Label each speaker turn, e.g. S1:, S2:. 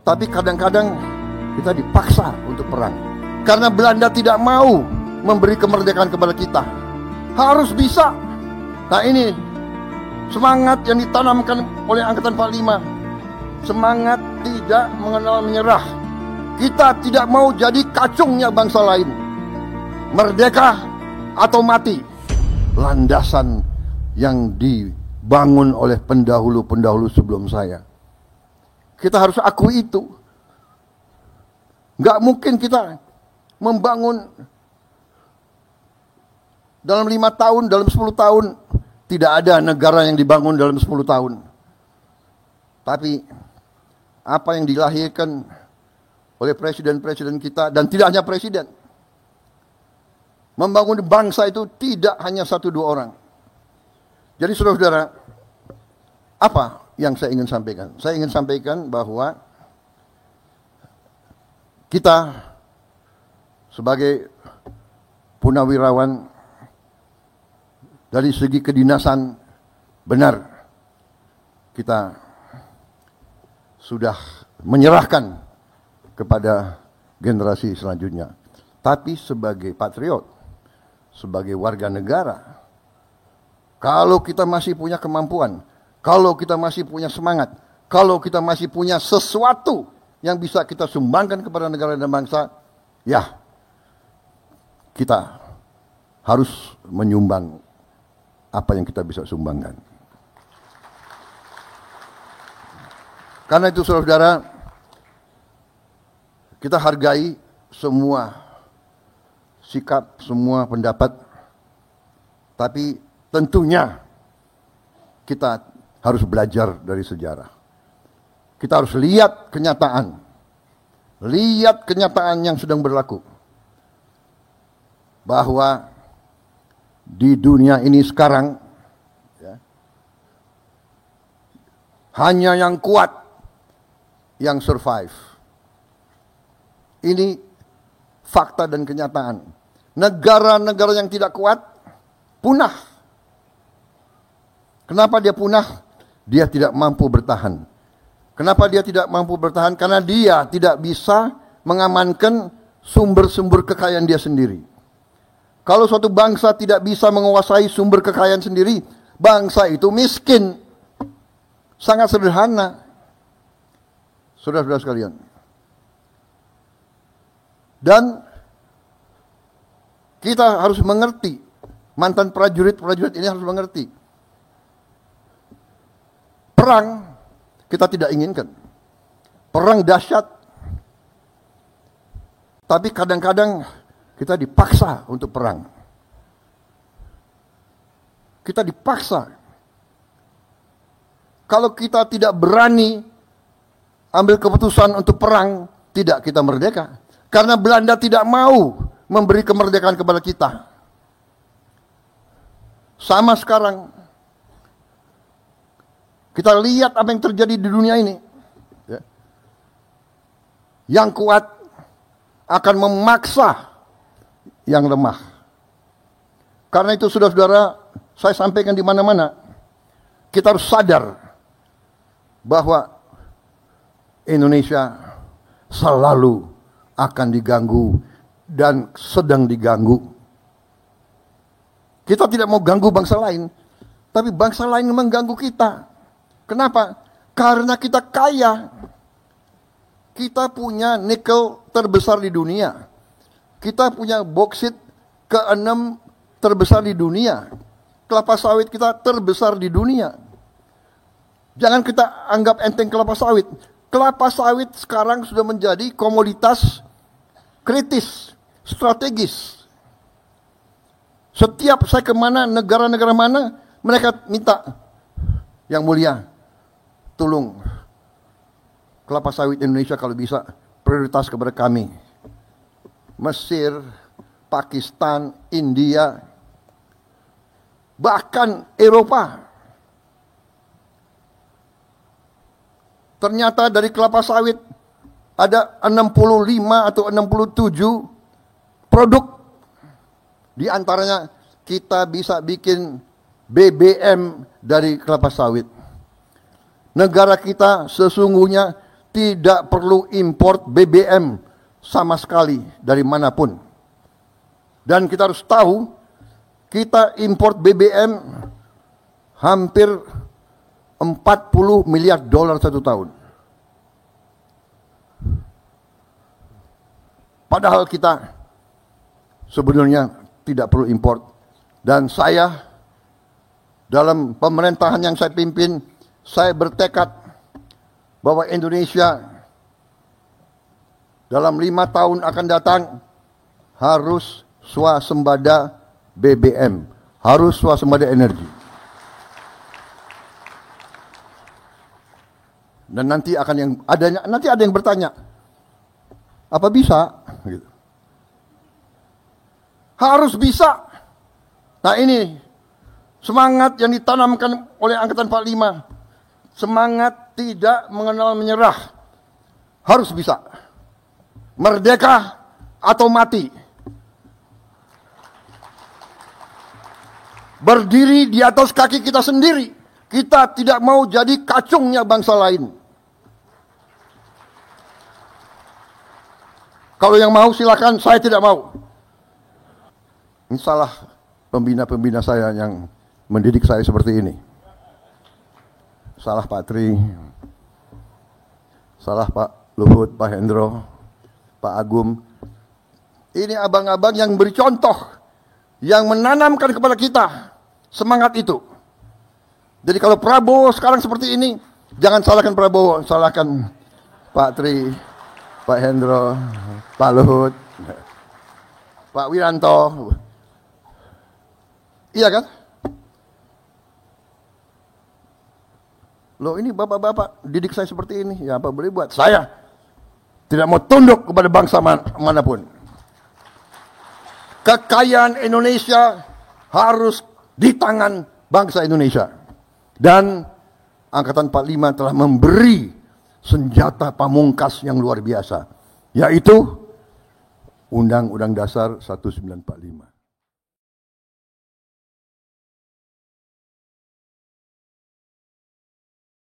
S1: Tapi kadang-kadang kita dipaksa untuk perang. Karena Belanda tidak mau memberi kemerdekaan kepada kita. Harus bisa. Nah ini semangat yang ditanamkan oleh Angkatan 45. Semangat tidak mengenal menyerah. Kita tidak mau jadi kacungnya bangsa lain. Merdeka atau mati. Landasan yang dibangun oleh pendahulu-pendahulu sebelum saya. Kita harus akui itu. Nggak mungkin kita membangun dalam 5 tahun, dalam 10 tahun. Tidak ada negara yang dibangun dalam 10 tahun. Tapi apa yang dilahirkan oleh presiden-presiden kita, dan tidak hanya presiden. Membangun bangsa itu tidak hanya 1-2 orang. Jadi saudara-saudara, apa yang saya ingin sampaikan? Saya ingin sampaikan bahwa kita sebagai punawirawan dari segi kedinasan benar kita sudah menyerahkan kepada generasi selanjutnya. Tapi sebagai patriot, sebagai warga negara, kalau kita masih punya kemampuan, kalau kita masih punya semangat, kalau kita masih punya sesuatu yang bisa kita sumbangkan kepada negara dan bangsa, ya kita harus menyumbang apa yang kita bisa sumbangkan. Karena itu saudara-saudara, kita hargai semua sikap, semua pendapat, tapi tentunya kita harus belajar dari sejarah. Kita harus lihat kenyataan. Lihat kenyataan yang sedang berlaku. Bahwa di dunia ini sekarang ya, hanya yang kuat yang survive. Ini fakta dan kenyataan. Negara-negara yang tidak kuat punah. Kenapa dia punah? Dia tidak mampu bertahan. Kenapa dia tidak mampu bertahan? Karena dia tidak bisa mengamankan sumber-sumber kekayaan dia sendiri. Kalau suatu bangsa tidak bisa menguasai sumber kekayaan sendiri, bangsa itu miskin. Sangat sederhana. Saudara-saudara sekalian. Dan kita harus mengerti, mantan prajurit-prajurit ini harus mengerti. Perang kita tidak inginkan. Perang dahsyat. Tapi kadang-kadang kita dipaksa untuk perang. Kita dipaksa. Kalau kita tidak berani ambil keputusan untuk perang, tidak kita merdeka. Karena Belanda tidak mau memberi kemerdekaan kepada kita. Sama sekarang. Kita lihat apa yang terjadi di dunia ini. Ya. Yang kuat akan memaksa yang lemah. Karena itu saudara-saudara, saya sampaikan di mana-mana, kita harus sadar bahwa Indonesia selalu akan diganggu dan sedang diganggu. Kita tidak mau ganggu bangsa lain, tapi bangsa lain mengganggu kita. Kenapa? Karena kita kaya. Kita punya nikel terbesar di dunia. Kita punya boksit ke-6 terbesar di dunia. Kelapa sawit kita terbesar di dunia. Jangan kita anggap enteng kelapa sawit. Kelapa sawit sekarang sudah menjadi komoditas kritis, strategis. Setiap saya kemana, negara-negara mana, mereka minta, yang mulia, tolong kelapa sawit Indonesia kalau bisa prioritas kepada kami. Mesir, Pakistan, India, bahkan Eropa. Ternyata dari kelapa sawit ada 65 atau 67 produk. Di antaranya kita bisa bikin BBM dari kelapa sawit. Negara kita sesungguhnya tidak perlu import BBM sama sekali dari manapun. Dan kita harus tahu, kita import BBM hampir 40 miliar dolar satu tahun. Padahal kita sebenarnya tidak perlu import. Dan saya dalam pemerintahan yang saya pimpin, saya bertekad bahwa Indonesia dalam 5 tahun akan datang harus swasembada BBM, harus swasembada energi. Dan nanti ada yang bertanya, apa bisa? Gitu. Harus bisa. Nah ini semangat yang ditanamkan oleh Angkatan 45. Semangat tidak mengenal menyerah. Harus bisa. Merdeka atau mati. Berdiri di atas kaki kita sendiri. Kita tidak mau jadi kacungnya bangsa lain. Kalau yang mau silakan, saya tidak mau. Ini salah pembina-pembina saya yang mendidik saya seperti ini. Salah Pak Tri, salah Pak Luhut, Pak Hendro, Pak Agum. Ini abang-abang yang beri contoh, yang menanamkan kepada kita semangat itu. Jadi kalau Prabowo sekarang seperti ini, jangan salahkan Prabowo, salahkan Pak Tri, Pak Hendro, Pak Luhut, Pak Wiranto. Iya kan? Loh ini bapak-bapak didik saya seperti ini, ya apa boleh buat. Saya tidak mau tunduk kepada bangsa manapun. Kekayaan Indonesia harus di tangan bangsa Indonesia. Dan Angkatan 45 telah memberi senjata pamungkas yang luar biasa, yaitu Undang-Undang Dasar 1945.